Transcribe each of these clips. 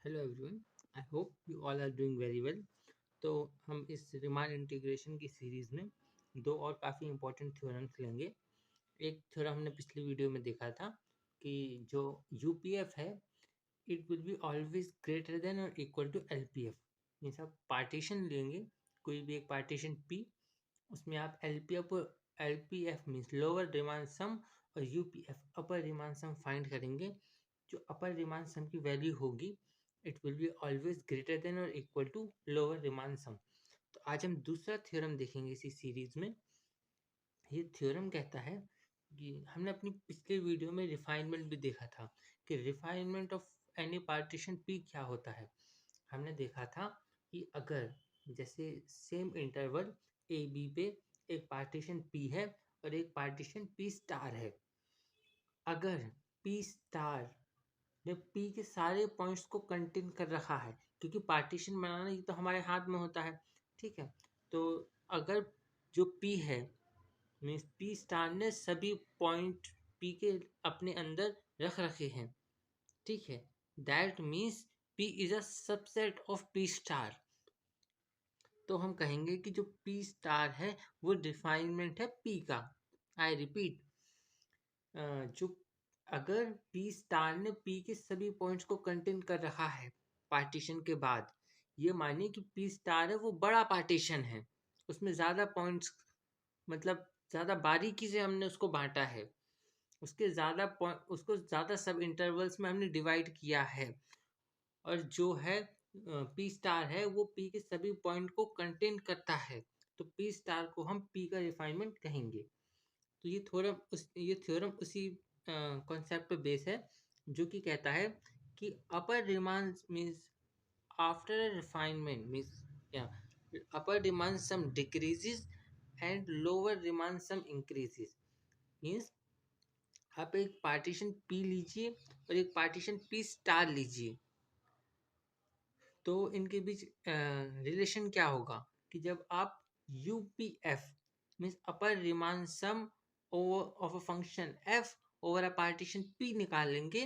Hello everyone, I hope you all are doing very well. तो हम इस Riemann integration की सीरीज़ में दो और काफ़ी इंपॉर्टेंट थ्योरम्स लेंगे। एक थ्योरम हमने पिछली वीडियो में देखा था कि जो यूपीएफ है it will be always greater than और इक्वल टू एलपीएफ। मीन्स आप पार्टीशन लेंगे, कोई भी एक पार्टीशन पी, उसमें आप एलपीएफ मीन्स लोअर रिमान सम और यूपीएफ अपर रिमान सम फाइंड करेंगे। जो अपर रिमान सम की वैल्यू होगी it will be always greater than और इक्वल टू लोअर रिमान सम। तो आज हम दूसरा थ्योरम देखेंगे इसी सीरीज में। ये थ्योरम कहता है कि हमने अपनी पिछले वीडियो में रिफाइनमेंट भी देखा था कि refinement of any partition P क्या होता है। हमने देखा था कि अगर जैसे सेम इंटरवल ए बी पे एक पार्टीशन पी है और एक पार्टीशन पी स्टार है, अगर पी स्टार ने पी के सारे पॉइंट्स को कंटेन कर रखा है, क्योंकि पार्टीशन बनाना ये तो हमारे हाथ में होता है, ठीक है। तो अगर जो पी है मीन्स पी स्टार ने सभी पॉइंट पी के अपने अंदर रख रखे हैं, ठीक है, that means P is a subset of P star. तो हम कहेंगे कि जो पी स्टार है वो डिफाइनमेंट है पी का। आई रिपीट, जो अगर पी स्टार ने पी के सभी पॉइंट्स को कंटेन कर रखा है पार्टीशन के बाद, ये मानिए कि पी स्टार है वो बड़ा पार्टीशन है, उसमें ज़्यादा पॉइंट्स, मतलब ज़्यादा बारीकी से हमने उसको बांटा है, उसके ज़्यादा पॉइंट, उसको ज़्यादा सब इंटरवल्स में हमने डिवाइड किया है, और जो है पी स्टार है वो पी के सभी पॉइंट को कंटेन करता है, तो पी स्टार को हम पी का रिफाइनमेंट कहेंगे। तो ये थ्योरम उसी कॉन्सेप्ट पे बेस है, जो कि कहता है कि upper Riemann means after a refinement means upper demand sum decreases and lower demand sum increases। Means आप एक पार्टीशन पी लीजिए और एक पार्टीशन पी स्टार लीजिए, तो इनके बीच रिलेशन क्या होगा कि जब आप UPF means upper Riemann sum of a function f over a partition P निकालेंगे,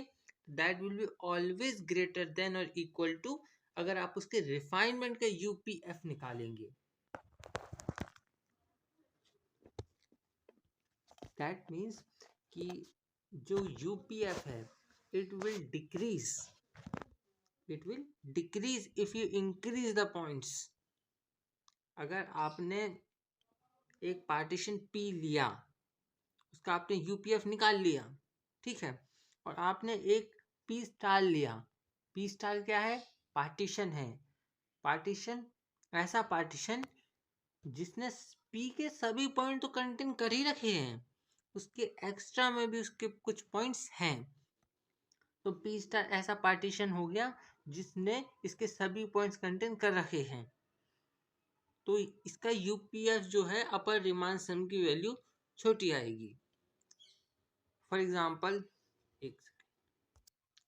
that will be always greater than और इक्वल टू अगर आप उसके रिफाइनमेंट का यूपीएफ निकालेंगे। दैट मीन्स कि जो यूपीएफ है it will decrease, it will decrease if you increase the points. अगर आपने एक पार्टीशन पी लिया, उसका आपने यूपीएफ निकाल लिया, ठीक है, और आपने एक पी स्टार लिया। पी स्टार क्या है? पार्टीशन है। पार्टीशन, ऐसा पार्टीशन जिसने पी के सभी पॉइंट तो कंटेन कर ही रखे हैं, उसके एक्स्ट्रा में भी उसके कुछ पॉइंट्स हैं, तो पी स्टार ऐसा पार्टीशन हो गया जिसने इसके सभी पॉइंट्स कंटेन कर रखे हैं, तो इसका यूपीएफ जो है अपर रिमान सम की वैल्यू छोटी आएगी। फॉर एग्जाम्पल, एक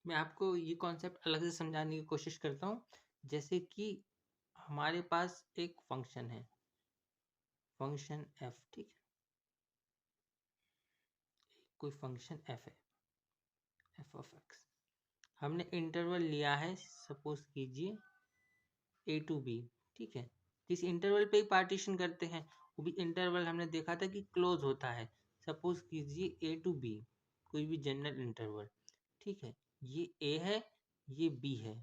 मैं आपको ये कॉन्सेप्ट अलग से समझाने की कोशिश करता हूँ। जैसे कि हमारे पास एक फंक्शन है, फंक्शन एफ, ठीक है, कोई फंक्शन एफ है, एफ ऑफ एक्स। हमने इंटरवल लिया है, सपोज कीजिए ए टू बी, ठीक है, जिस इंटरवल पे ही पार्टीशन करते हैं वो भी इंटरवल हमने देखा था कि क्लोज होता है। सपोज कीजिए ए टू बी, कोई भी जनरल इंटरवल, ठीक है, ये ए है, ये बी है,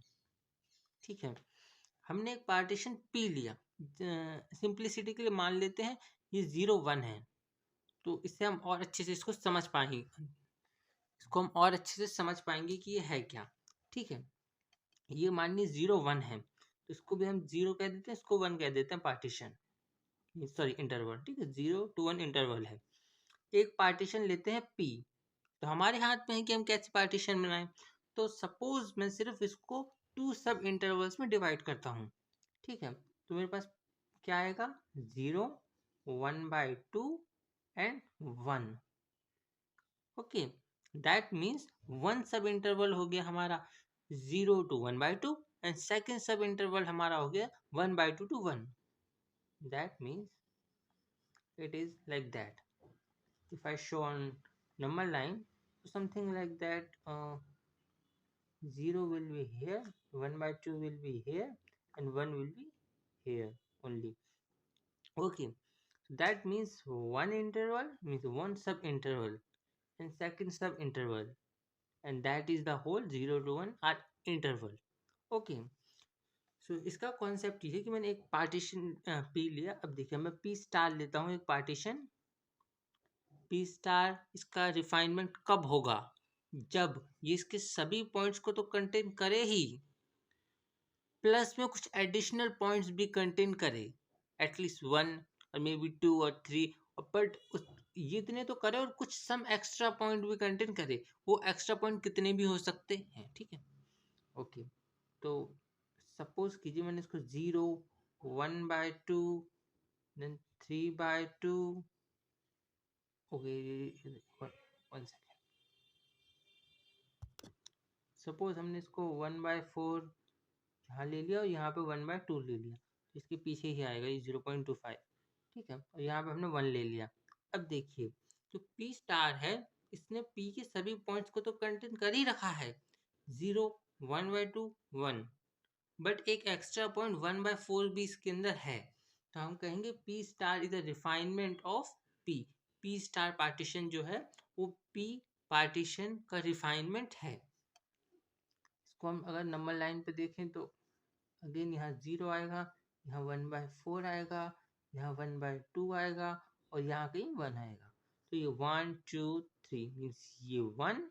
ठीक है। हमने एक पार्टीशन पी लिया, सिंप्लिसिटी के लिए मान लेते हैं ये 0 1 है, तो इससे हम और अच्छे से इसको समझ पाएंगे, इसको हम और अच्छे से समझ पाएंगे कि ये है क्या, ठीक है। ये मानिए 0 1 है, तो इसको भी हम 0 कह देते हैं, इसको 1 कह देते हैं, पार्टीशन, सॉरी इंटरवल, ठीक है, 0 to 1 इंटरवल है। एक पार्टीशन लेते हैं पी, तो हमारे हाथ में है कि हम कैसे पार्टीशन बनाएं। तो सपोज मैं सिर्फ इसको 2 सब इंटरवल्स में डिवाइड करता हूँ, ठीक है, तो मेरे पास क्या आएगा? 0 1/2 and 1। Okay, that means one सब इंटरवल हो गया हमारा 0 to 1/2 एंड सेकेंड सब इंटरवल हमारा हो गया 1/2 to 1। That means it is like that. If I show on number line, something like that, 0 will be here, 1/2 will be here, and 1 will be here only. Okay, that means one interval means one sub interval and second sub interval, and that is the whole 0 to 1 are interval. Okay, सो इसका concept ये है कि मैंने एक partition P लिया. अब देखिए मैं पी स्टार लेता हूँ एक पार्टीशन. पी स्टार इसका रिफाइनमेंट कब होगा? जब ये इसके सभी पॉइंट्स को तो कंटेन करे ही, प्लस में कुछ एडिशनल पॉइंट्स भी कंटेन करे, एटलीस्ट 1 और मे बी 2 और 3, बट ये इतने तो करे और कुछ सम एक्स्ट्रा पॉइंट भी कंटेन करे. वो एक्स्ट्रा पॉइंट कितने भी हो सकते हैं. ठीक है. ओके, तो सपोज कीजिए मैंने इसको 0, 1/2, देन 3/2. Okay, 1 second. सपोज हमने इसको 1/4 यहाँ ले लिया और यहाँ पे 1/2 ले लिया, तो इसके पीछे ही आएगा ये 0.25. ठीक है, और यहाँ पे हमने 1 ले लिया. अब देखिए जो पी स्टार है इसने पी के सभी पॉइंट्स को तो कंटेन कर ही रखा है, 0, 1/2, 1, बट एक एक्स्ट्रा पॉइंट 1/4 भी इसके अंदर है. तो हम कहेंगे P star is the refinement of P. P star partition जो है वो पी पार्टीशन का रिफाइनमेंट है. इसको हम अगर नंबर लाइन पे देखें तो अगेन यहाँ 0 आएगा, यहाँ 1/4 आएगा, यहाँ 1/2 आएगा और यहाँ कहीं 1 आएगा. तो ये 1 2 3 मीन्स ये 1,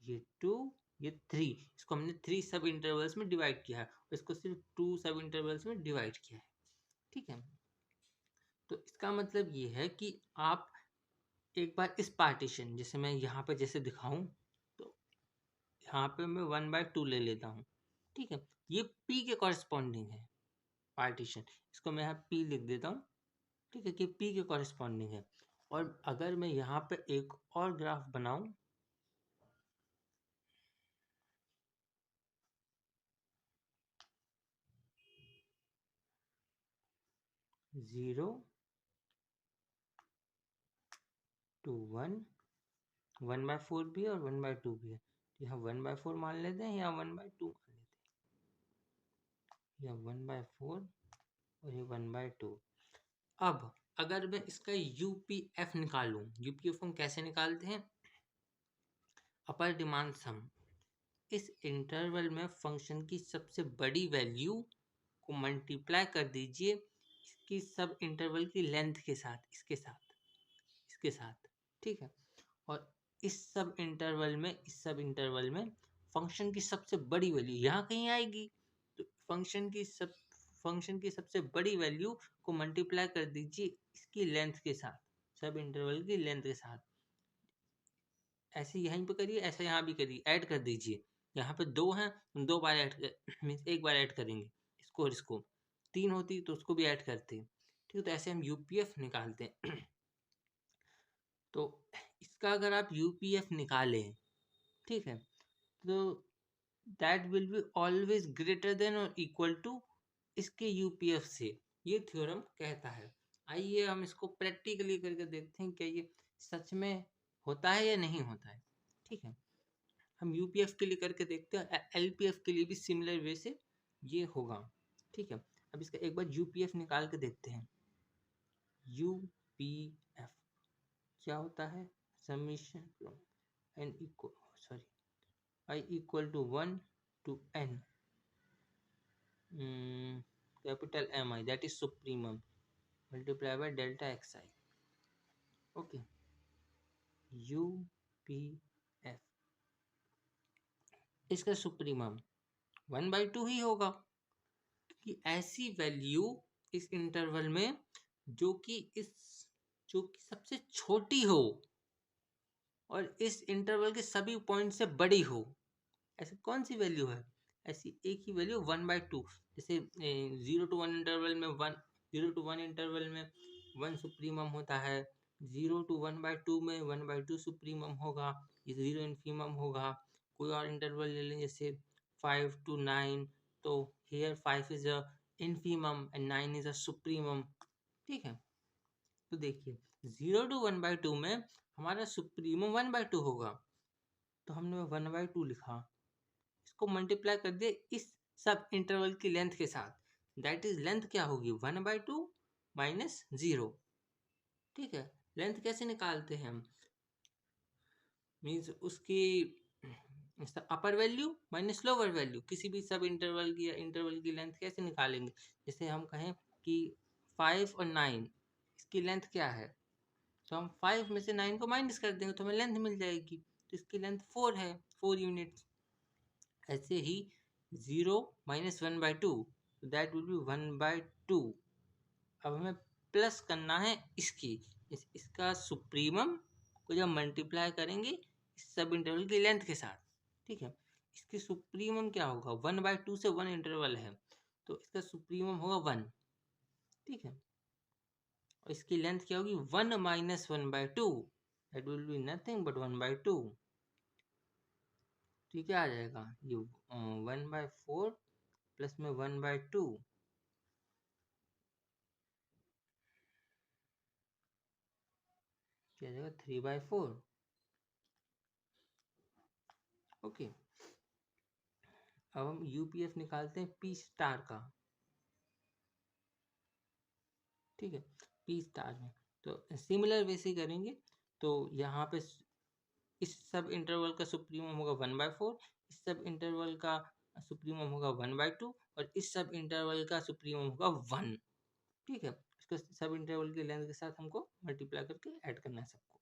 ये 2, ये 3. इसको हमने 3 सब इंटरवल्स में डिवाइड किया है और इसको सिर्फ 2 सब इंटरवल्स में डिवाइड किया है. ठीक है, तो इसका मतलब ये है कि आप एक बार इस पार्टीशन, जैसे मैं यहाँ पे जैसे दिखाऊं, तो यहाँ पे मैं 1/2 ले लेता हूँ. ठीक है, ये P के कॉरेस्पॉन्डिंग है पार्टीशन, इसको मैं यहाँ P लिख देता हूँ. ठीक है, कि P के कॉरेस्पॉन्डिंग है. और अगर मैं यहाँ पे एक और ग्राफ बनाऊं, 0 to 1, 1/4 भी है और 1/2 भी है. यहाँ 1/4 मान लेते हैं, यहाँ 1/2 मान लेते हैं, यहाँ 1/4 और ये 1/2. अब अगर मैं इसका यूपीएफ निकालूं, यूपीएफ हम कैसे निकालते हैं? अपर डिमांड सम. इस इंटरवल में फंक्शन की सबसे बड़ी वैल्यू को मल्टीप्लाई कर दीजिए इसकी सब इंटरवल की लेंथ के साथ, इसके साथ. ठीक है, और इस सब इंटरवल में फंक्शन की सबसे बड़ी वैल्यू यहाँ कहीं आएगी. तो फंक्शन की सबसे बड़ी वैल्यू को मल्टीप्लाई कर दीजिए इसकी लेंथ के साथ, सब इंटरवल की लेंथ के साथ. ऐसे यहीं पे करिए, ऐसा यहाँ भी करिए, ऐड कर दीजिए. यहाँ पे 2 हैं, 2 बार ऐड मीन्स एक बार ऐड करेंगे इसको और इसको. 3 होती तो उसको भी ऐड करते. ठीक है, तो ऐसे हम यूपीएफ निकालते हैं. तो इसका अगर आप यूपीएफ निकालें, ठीक है, तो that will be always greater than और इक्वल टू इसके यूपीएफ से, ये थ्योरम कहता है. आइए हम इसको प्रैक्टिकली करके देखते हैं क्या ये सच में होता है या नहीं होता है. ठीक है, हम यूपीएफ के लिए करके देखते हैं, एलपीएफ के लिए भी सिमिलर वे से ये होगा. ठीक है, अब इसका एक बार यूपीएफ निकाल के देखते हैं. यूपीएफ क्या होता है? Summation n equal i equal to 1 to n capital Mi, that is supremum, multiplied by delta xi. Okay, UPF इसका सुप्रीमम 1/2 ही होगा, क्योंकि ऐसी वैल्यू इस इंटरवल में जो कि सबसे छोटी हो और इस इंटरवल के सभी पॉइंट से बड़ी हो. ऐसी कौन सी वैल्यू है? ऐसी एक ही वैल्यू 1/2. जैसे 0 to 1 इंटरवल में 1 सुप्रीमम होता है, 0 to 1/2 में 1/2 सुप्रीमम होगा, ये 0 इन्फीमम होगा. कोई और इंटरवल ले लें जैसे 5 to 9, तो here 5 is a infimum and 9 is a supremum. ठीक है, तो देखिए 0 to 1/2 में हमारा सुप्रीमम 1/2 होगा, तो हमने 1/2 लिखा. इसको मल्टीप्लाई कर दिया इस सब इंटरवल की लेंथ के साथ, दैट इज लेंथ क्या होगी 1/2 माइनस 0। ठीक है, लेंथ कैसे निकालते हैं हम, मीन्स उसकी अपर वैल्यू माइनस लोअर वैल्यू, किसी भी सब इंटरवल की या इंटरवल की लेंथ कैसे निकालेंगे। जैसे हम कहें कि 5 और 9 इसकी लेंथ क्या है, तो हम 5 में से 9 को माइनस कर देंगे तो हमें लेंथ मिल जाएगी, तो इसकी लेंथ 4 है, 4 यूनिट्स। ऐसे ही 0 माइनस 1/2 दैट विल बी 1/2। अब हमें प्लस करना है इसका सुप्रीमम को जब मल्टीप्लाई करेंगे इस सब इंटरवल की लेंथ के साथ। ठीक है, इसकी सुप्रीमम क्या होगा, 1/2 से 1 इंटरवल है तो इसका सुप्रीमम होगा 1। ठीक है, और इसकी लेंथ क्या होगी 1 minus 1/2 that will be nothing but 1/2। तो क्या आ जाएगा, ये 1/4 प्लस में 1/2 क्या आ जाएगा 3/4। ओके, अब हम यूपीएफ निकालते हैं पी स्टार का। ठीक है, पी स्टार में तो सिमिलर वे से करेंगे। तो यहाँ पे इस सब इंटरवल का सुप्रीमम होगा 1/4, इस सब इंटरवल का सुप्रीमम होगा 1/2 और इस सब इंटरवल का सुप्रीमम होगा 1। ठीक है, इसको सब इंटरवल की लेंथ के साथ हमको मल्टीप्लाई करके ऐड करना है सबको।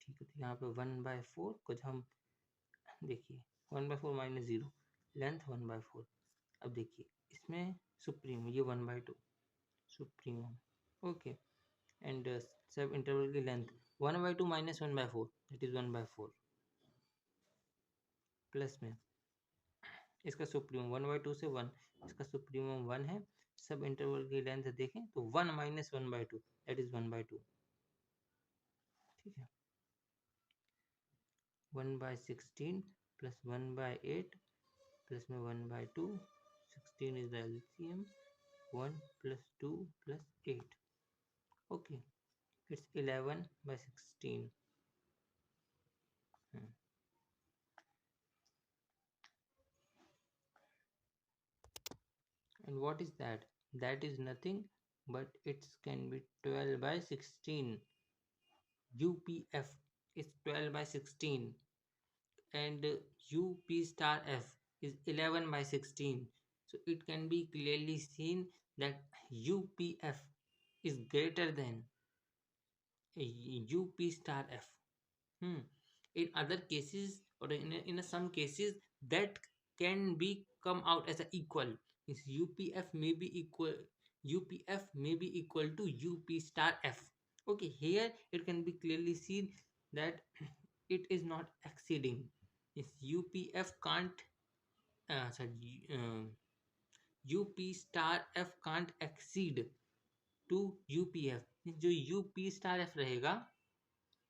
ठीक है, तो यहाँ पे 1/4 को हम देखिए 1/4 माइनस 0 लेंथ 1/4। अब देखिए इसमें सुप्रीम ये 1/2 supremum. Okay, and sub interval की length 1/2 minus 1/4 that is 1/4 plus में इसका सुप्रीमम 1/2 से 1, इसका सुप्रीमम 1 है। सब इंटरवल की लेंथ देखें तो 1 माइनस 1/2 दैट इज 1/2। ठीक है, 1/16 प्लस 1/8 प्लस में 1/2, 16 is the LCM, 1 plus 2 plus 8. Okay, it's 11/16. And what is that? That is nothing but it can be 12/16. UPF is 12/16 and UP star F is 11/16. So it can be clearly seen that UPF is greater than UP star F. In other cases or in some cases that can be come out as a equal. Is UPF may be equal, UPF may be equal to UP star F. Okay, here it can be clearly seen that it is not exceeding. Is UPF can't UP star F can't exceed to UPF. जो UP star F रहेगा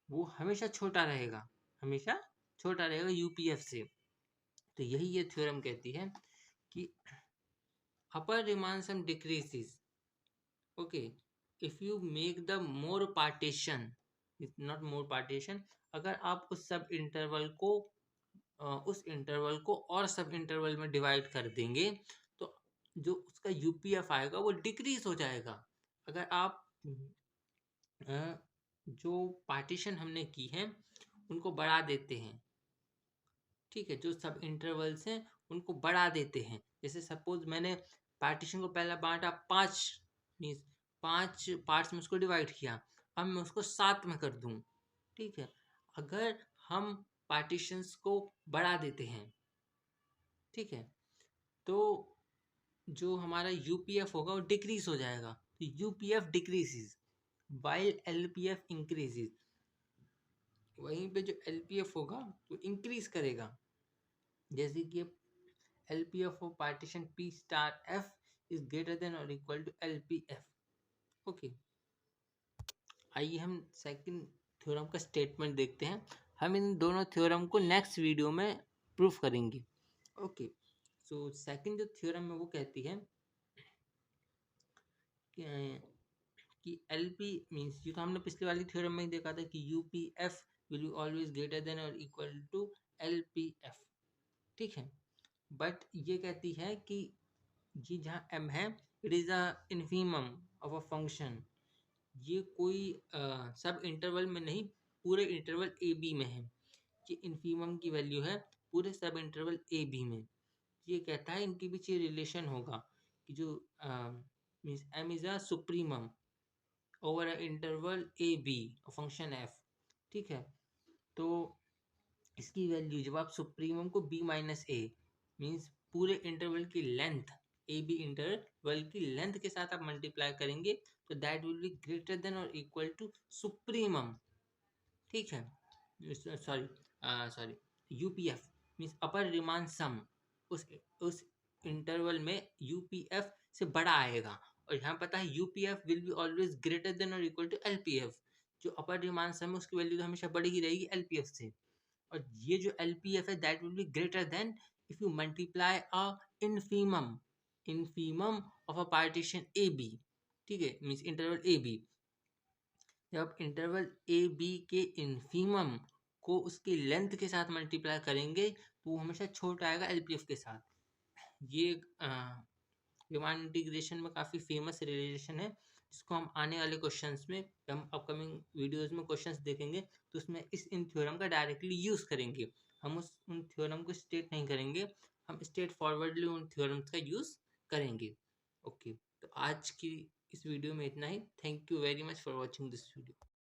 वो हमेशा छोटा रहेगा, हमेशा छोटा रहेगा UPF से। तो यही ये थ्योरम कहती है कि upper Riemann sum decreases, okay, if you make the more partition, not more partition, अगर आप उस सब इंटरवल को उस इंटरवल को और सब इंटरवल में डिवाइड कर देंगे तो जो उसका यूपीएफ आएगा वो डिक्रीज हो जाएगा। अगर आप जो पार्टीशन हमने की है उनको बढ़ा देते हैं, ठीक है, जो सब इंटरवल्स हैं उनको बढ़ा देते हैं। जैसे सपोज मैंने पार्टीशन को पहला बांटा 5 मीन्स 5 पार्ट्स में उसको डिवाइड किया, अब मैं उसको 7 में कर दूं। ठीक है, अगर हम पार्टीशंस को बढ़ा देते हैं, ठीक है, तो जो हमारा यूपीएफ होगा वो डिक्रीज हो जाएगा। तो UPF decreases while LPF increases, वहीं पे जो एलपीएफ होगा वो इंक्रीज करेगा। जैसे कि LPF of partition P star F is greater than or equal to LPF. Okay, आइए हम सेकंड थ्योरम का स्टेटमेंट देखते हैं। हम इन दोनों थ्योरम को नेक्स्ट वीडियो में प्रूफ करेंगे। ओके, सो सेकंड जो थ्योरम है वो कहती है कि LP मीन्स, ये तो हमने पिछली वाली थ्योरम में ही देखा था कि UPF will be always greater than और इक्वल टू LPF। ठीक है, बट ये कहती है कि ये जहाँ m है, it is a infimum of a function. ये कोई सब इंटरवल में नहीं, पूरे इंटरवल ए बी में है। ये इन्फीमम की वैल्यू है पूरे सब इंटरवल ए बी में। ये कहता है इनके बीच ये रिलेशन होगा कि जो means m is a supremum over a interval A B function f। ठीक है, तो इसकी वैल्यू जब आप सुप्रीमम को b माइनस ए मीन्स पूरे इंटरवल की लेंथ, ए बी इंटरवल की लेंथ के साथ आप मल्टीप्लाई करेंगे तो that will be greater than और इक्वल टू सुप्रीमम। ठीक है, sorry sorry, UPF means upper Riemann sum. उस इंटरवल में यूपीएफ से बड़ा आएगा, और यहाँ पता है UPF will be always greater than और इक्वल टू एलपीएफ। जो अपर रिमान सम है उसकी वैल्यू तो हमेशा बड़ी ही रहेगी एलपीएफ से। और ये जो एलपीएफ है that will be greater than if you multiply a infimum of a partition A B. ठीक है, मीन्स इंटरवल ए बी। जब आप इंटरवल ए बी के इनफीमम को उसकी लेंथ के साथ मल्टीप्लाई करेंगे तो वो हमेशा छोटा आएगा एलपीएफ के साथ। ये रीमान इंटीग्रेशन में काफ़ी फेमस रिलेशन है, जिसको हम आने वाले क्वेश्चंस में, हम अपकमिंग वीडियोस में क्वेश्चंस देखेंगे तो उसमें इन थ्योरम का डायरेक्टली यूज़ करेंगे। हम उन थ्योरम को स्टेट नहीं करेंगे, हम स्ट्रेट फॉरवर्डली उन थ्योरम्स का यूज़ करेंगे। ओके, तो आज की इस वीडियो में इतना ही। Thank you very much for watching this video.